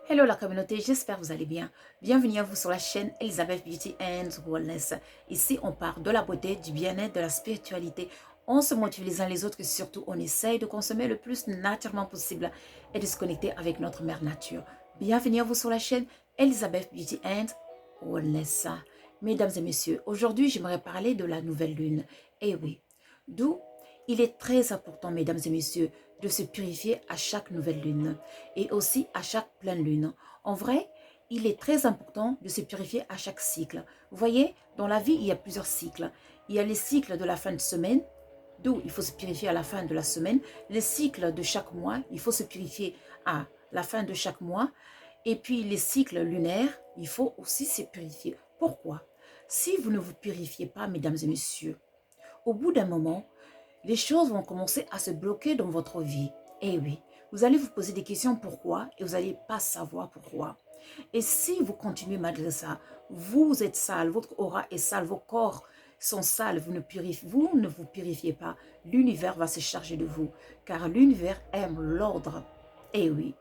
Hello la communauté, j'espère que vous allez bien. Bienvenue à vous sur la chaîne Elizabeth Beauty and Wellness. Ici, on parle de la beauté, du bien-être, de la spiritualité. On se motive les uns les autres et surtout, on essaye de consommer le plus naturellement possible et de se connecter avec notre mère nature. Bienvenue à vous sur la chaîne Elizabeth Beauty and Wellness. Mesdames et messieurs, aujourd'hui, j'aimerais parler de la nouvelle lune. Eh oui, d'où il est très important, mesdames et messieurs, de se purifier à chaque nouvelle lune et aussi à chaque pleine lune. En vrai, il est très important de se purifier à chaque cycle. Vous voyez, dans la vie, il y a plusieurs cycles. Il y a les cycles de la fin de semaine, d'où il faut se purifier à la fin de la semaine. Les cycles de chaque mois, il faut se purifier à la fin de chaque mois. Et puis les cycles lunaires, il faut aussi se purifier. Pourquoi? Si vous ne vous purifiez pas, mesdames et messieurs, au bout d'un moment, les choses vont commencer à se bloquer dans votre vie. Eh oui, vous allez vous poser des questions pourquoi et vous n'allez pas savoir pourquoi. Et si vous continuez malgré ça, vous êtes sale, votre aura est sale, vos corps sont sales, vous ne vous purifiez pas, l'univers va se charger de vous, car l'univers aime l'ordre. Eh oui,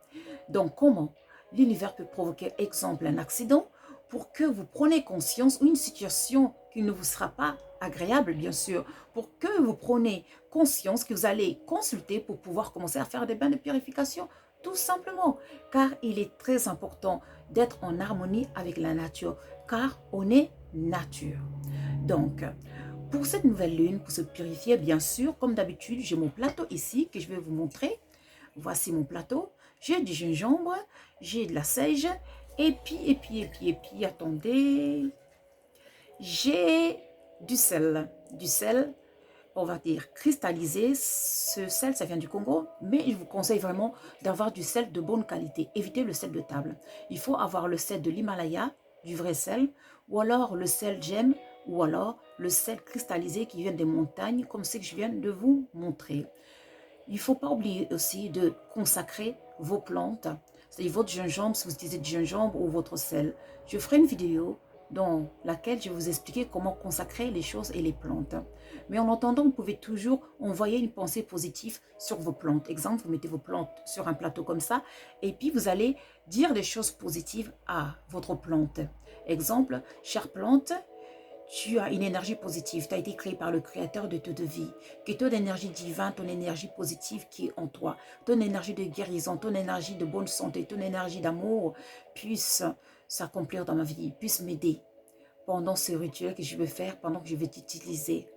donc comment l'univers peut provoquer, exemple, un accident pour que vous preniez conscience ou une situation qui ne vous sera pas agréable, bien sûr, pour que vous preniez conscience que vous allez consulter pour pouvoir commencer à faire des bains de purification, tout simplement, car il est très important d'être en harmonie avec la nature, car on est nature. Donc, pour cette nouvelle lune, pour se purifier, bien sûr, comme d'habitude, j'ai mon plateau ici que je vais vous montrer. Voici mon plateau. J'ai du gingembre, j'ai de la sèche, et puis, attendez, j'ai du sel. Du sel, on va dire cristallisé. Ce sel, ça vient du Congo, mais je vous conseille vraiment d'avoir du sel de bonne qualité. Évitez le sel de table. Il faut avoir le sel de l'Himalaya, du vrai sel, ou alors le sel gemme, ou alors le sel cristallisé qui vient des montagnes, comme ce que je viens de vous montrer. Il ne faut pas oublier aussi de consacrer vos plantes, c'est-à-dire votre gingembre, si vous utilisez du gingembre ou votre sel. Je ferai une vidéo dans laquelle je vais vous expliquer comment consacrer les choses et les plantes. Mais en attendant, vous pouvez toujours envoyer une pensée positive sur vos plantes. Exemple, vous mettez vos plantes sur un plateau comme ça, et puis vous allez dire des choses positives à votre plante. Exemple, chère plante, tu as une énergie positive, tu as été créé par le créateur de toute vie. Que ton énergie divine, ton énergie positive qui est en toi, ton énergie de guérison, ton énergie de bonne santé, ton énergie d'amour puisse s'accomplir dans ma vie, puisse m'aider pendant ce rituel que je vais faire, pendant que je vais t'utiliser.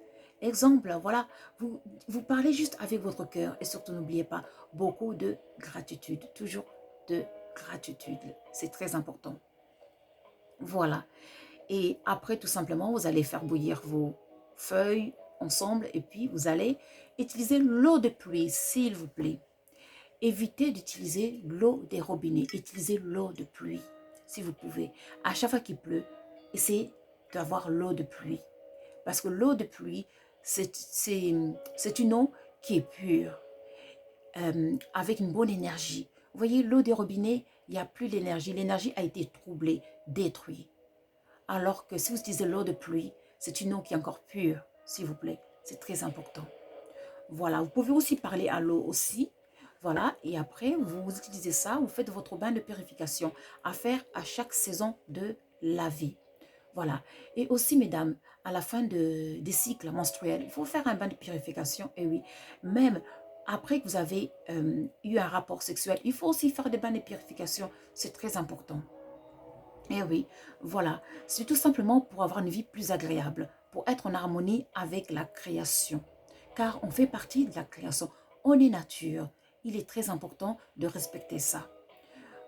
Exemple, voilà, vous parlez juste avec votre cœur et surtout n'oubliez pas beaucoup de gratitude, toujours de gratitude, c'est très important. Voilà. Et après, tout simplement, vous allez faire bouillir vos feuilles ensemble et puis vous allez utiliser l'eau de pluie, s'il vous plaît. Évitez d'utiliser l'eau des robinets. Utilisez l'eau de pluie, si vous pouvez. À chaque fois qu'il pleut, essayez d'avoir l'eau de pluie. Parce que l'eau de pluie, c'est une eau qui est pure, avec une bonne énergie. Vous voyez, l'eau des robinets, il n'y a plus d'énergie. L'énergie a été troublée, détruite. Alors que si vous utilisez l'eau de pluie, c'est une eau qui est encore pure, s'il vous plaît. C'est très important. Voilà, vous pouvez aussi parler à l'eau aussi. Voilà, et après, vous utilisez ça, vous faites votre bain de purification à faire à chaque saison de la vie. Voilà. Et aussi, mesdames, à la fin des cycles menstruels, il faut faire un bain de purification. Et oui, même après que vous avez eu un rapport sexuel, il faut aussi faire des bains de purification. C'est très important. Eh oui, voilà. C'est tout simplement pour avoir une vie plus agréable, pour être en harmonie avec la création. Car on fait partie de la création. On est nature. Il est très important de respecter ça.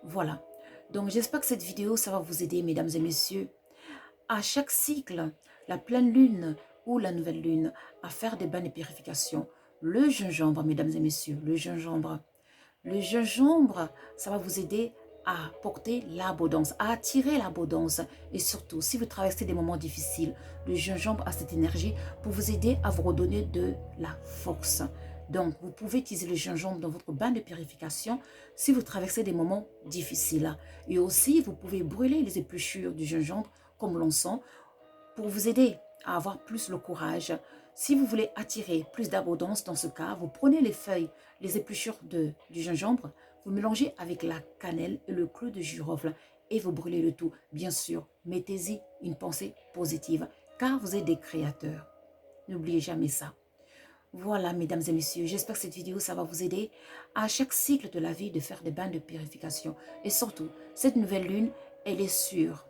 Voilà. Donc j'espère que cette vidéo, ça va vous aider, mesdames et messieurs, à chaque cycle, la pleine lune ou la nouvelle lune, à faire des bains de purification. Le gingembre, mesdames et messieurs, le gingembre. Le gingembre, ça va vous aider à porter l'abondance, à attirer l'abondance. Et surtout, si vous traversez des moments difficiles, le gingembre a cette énergie pour vous aider à vous redonner de la force. Donc, vous pouvez utiliser le gingembre dans votre bain de purification si vous traversez des moments difficiles. Et aussi, vous pouvez brûler les épluchures du gingembre comme l'encens pour vous aider à avoir plus le courage. Si vous voulez attirer plus d'abondance dans ce cas, vous prenez les feuilles, les épluchures du gingembre, Vous mélangez avec la cannelle et le clou de girofle et vous brûlez le tout. Bien sûr, mettez-y une pensée positive car vous êtes des créateurs. N'oubliez jamais ça. Voilà, mesdames et messieurs, j'espère que cette vidéo, ça va vous aider à chaque cycle de la vie de faire des bains de purification. Et surtout, cette nouvelle lune, elle est sur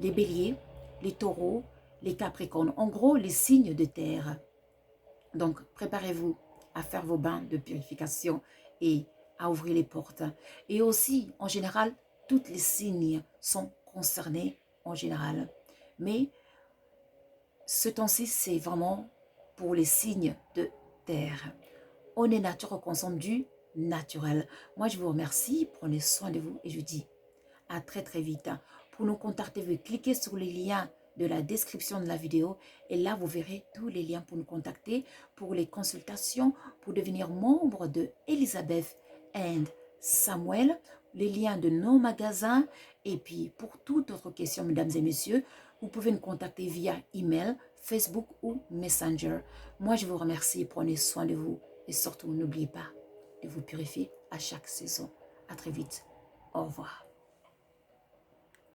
les béliers, les taureaux, les capricornes. En gros, les signes de terre. Donc, préparez-vous à faire vos bains de purification et à ouvrir les portes. Et aussi, en général, tous les signes sont concernés en général. Mais ce temps-ci, c'est vraiment pour les signes de terre. On est nature, on consomme du naturel. Moi, je vous remercie. Prenez soin de vous et je vous dis à très très vite. Pour nous contacter, vous cliquez sur les liens de la description de la vidéo et là, vous verrez tous les liens pour nous contacter, pour les consultations, pour devenir membre de Elizabeth and Samuel, les liens de nos magasins et puis pour toute autre question, mesdames et messieurs, vous pouvez nous contacter via email, Facebook ou Messenger. Moi, je vous remercie. Prenez soin de vous et surtout, n'oubliez pas de vous purifier à chaque saison. À très vite. Au revoir.